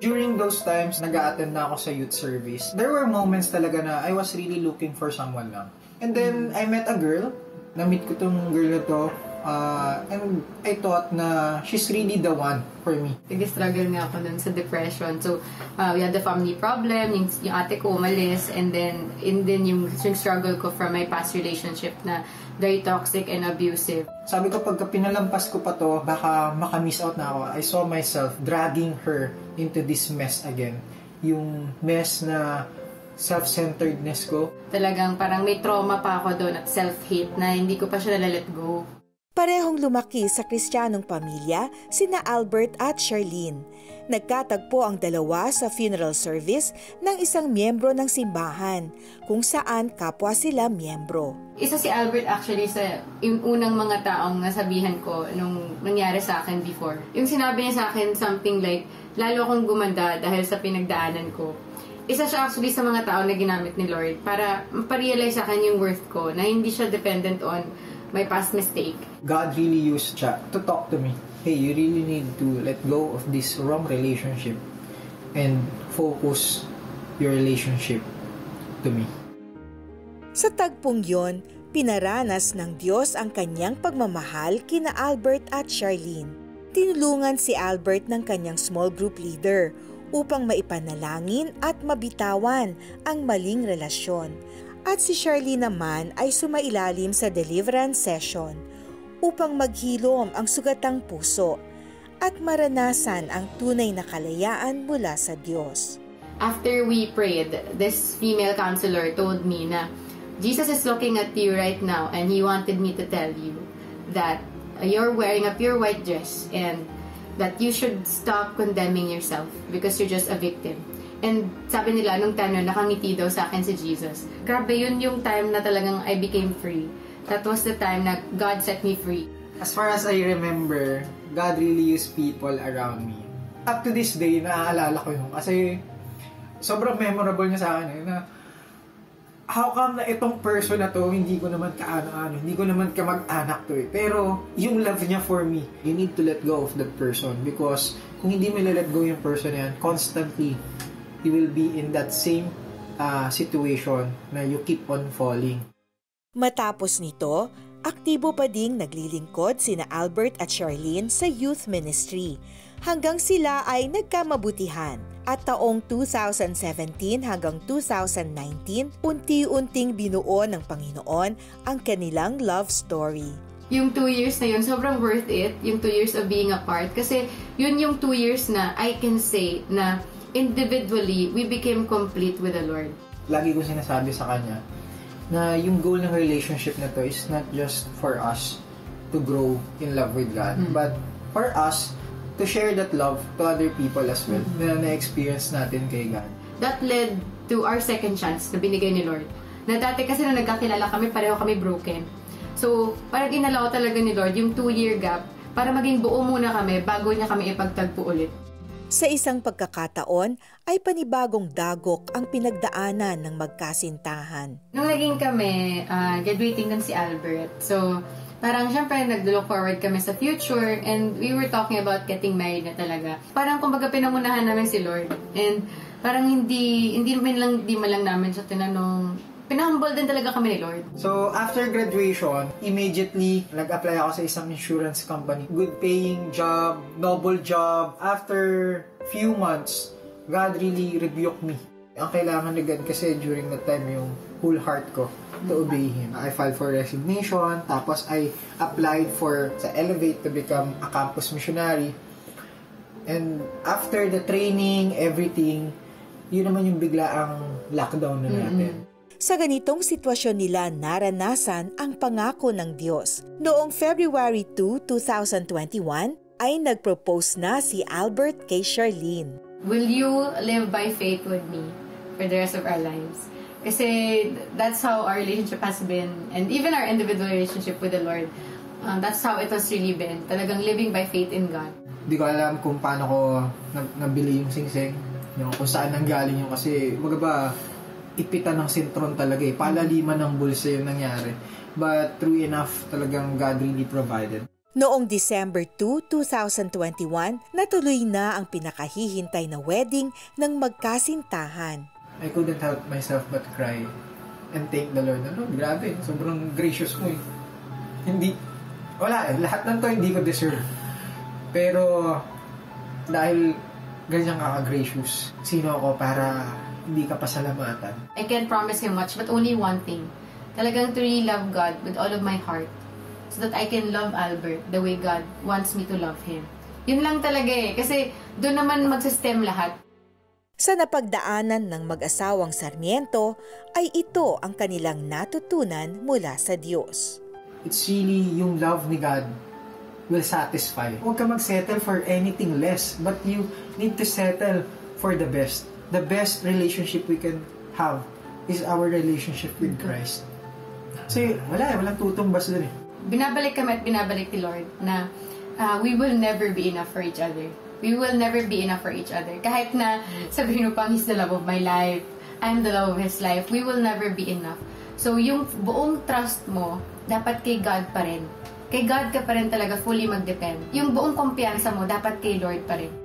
During those times, nag-a-attend na ako sa youth service. There were moments talaga na I was really looking for someone lang. And then, I met a girl. Na-meet ko tong girl na to. And I thought na she's really the one for me. Nag-struggle nga ako nun sa depression. So, we had the family problem, yung ate ko umalis, and then yung struggle ko from my past relationship na very toxic and abusive. Sabi ko, pagka pinalampas ko pa to, baka makamiss out na ako. I saw myself dragging her into this mess again. Yung mess na self-centeredness ko. Talagang parang may trauma pa ako doon at self-hate na hindi ko pa siya nalalet go. Parehong lumaki sa Kristiyanong pamilya sina Albert at Charlene. Nagkatagpo ang dalawa sa funeral service ng isang miyembro ng simbahan, kung saan kapwa sila miyembro. Isa si Albert actually sa yung unang mga taong nasabihan ko nung nangyari sa akin before. Yung sinabi niya sa akin something like, lalo akong gumanda dahil sa pinagdaanan ko. Isa siya actually sa mga tao na ginamit ni Lord para ma-realize sa akin yung worth ko na hindi siya dependent on my past mistake. God really used siya to talk to me. Hey, you really need to let go of this wrong relationship and focus your relationship to me. Sa tagpong yon, pinaranas ng Diyos ang kanyang pagmamahal kina Albert at Charlene. Tinulungan si Albert ng kanyang small group leader upang maipanalangin at mabitawan ang maling relasyon. At si Charlene naman ay sumailalim sa deliverance session upang maghilom ang sugatang puso at maranasan ang tunay na kalayaan mula sa Diyos. After we prayed, this female counselor told me na Jesus is looking at you right now and He wanted me to tell you that you're wearing a pure white dress and that you should stop condemning yourself because you're just a victim. And sabi nila, nung time na nakangiti daw sa akin si Jesus. Grabe, yun yung time na talagang I became free. That was the time na God set me free. As far as I remember, God really used people around me. Up to this day, naaalala ko yun. Kasi sobrang memorable niya sa akin na how come na itong person na to, hindi ko naman kaano-ano, hindi ko naman kamag-anak to eh. Pero yung love niya for me, you need to let go of that person because kung hindi mo let go yung person na yan, constantly, you will be in that same situation na you keep on falling. Matapos nito, aktibo pa ding naglilingkod sina Albert at Charlene sa youth ministry hanggang sila ay nagkamabutihan. At taong 2017 hanggang 2019, unti-unting binuo ng Panginoon ang kanilang love story. Yung 2 years na yun, sobrang worth it, yung 2 years of being apart. Kasi yun yung 2 years na I can say na individually, we became complete with the Lord. Lagi ko sinasabi sa kanya na yung goal ng relationship na to is not just for us to grow in love with God, but for us to share that love to other people as well na na-experience natin kay God. That led to our second chance na binigay ni Lord. Na dati kasi na nagkakilala kami, pareho kami broken. So, parang inalaw talaga ni Lord yung 2-year gap para maging buo muna kami bago niya kami ipagtagpo ulit. Sa isang pagkakataon ay panibagong dagok ang pinagdaanan ng magkasintahan. Nung naging kami, graduating din si Albert. So, parang syempre nag-look forward kami sa future and we were talking about getting married na talaga. Parang kumbaga pinamunahan namin si Lord. And parang hindi man lang namin siya tinanong. Pinahumble din talaga kami ni Lord. So, after graduation, immediately nag-apply ako sa isang insurance company. Good paying job, noble job. After few months, God really rebuked me. Ang kailangan ni God kasi during that time yung whole heart ko to obey Him. I filed for resignation, tapos I applied sa Elevate to become a campus missionary. And after the training, everything, yun naman yung bigla ang lockdown na natin. Sa ganitong sitwasyon nila naranasan ang pangako ng Diyos. Noong February 2, 2021, ay nag-propose na si Albert kay Charlene. Will you live by faith with me for the rest of our lives? Kasi that's how our relationship has been, and even our individual relationship with the Lord, that's how it has really been. Talagang living by faith in God. Hindi ko alam kung paano ko nabili yung singsing, kung saan nanggaling yung kasi magaba ipitan ng sintron talaga palaliman ng bulsa yung nangyari. But true enough, talagang God really provided. Noong December 2, 2021, natuloy na ang pinakahihintay na wedding ng magkasintahan. I couldn't help myself but cry and thank the Lord. Lord, grabe, sobrang gracious mo eh. Lahat ng to hindi ko deserve. Pero dahil ganyan kaka-gracious, sino ako para hindi ka pasalamatan? I can't promise him much, but only one thing. Talagang to really love God with all of my heart, so that I can love Albert the way God wants me to love him. Yun lang talaga eh, kasi doon naman magsistem lahat. Sa napagdaanan ng mag-asawang Sarmiento, ay ito ang kanilang natutunan mula sa Diyos. It's really yung love ni God will satisfy. Huwag ka mag-settle for anything less, but you need to settle for the best. The best relationship we can have is our relationship with Christ. Kasi walang tutumbas dun eh. Binabalik kami at binabalik ni Lord na we will never be enough for each other. We will never be enough for each other. Kahit na sabihin mo pang He's the love of my life, I'm the love of His life, we will never be enough. So yung buong trust mo, dapat kay God pa rin. Kay God ka pa rin talaga fully mag-depend. Yung buong kumpiyansa mo, dapat kay Lord pa rin.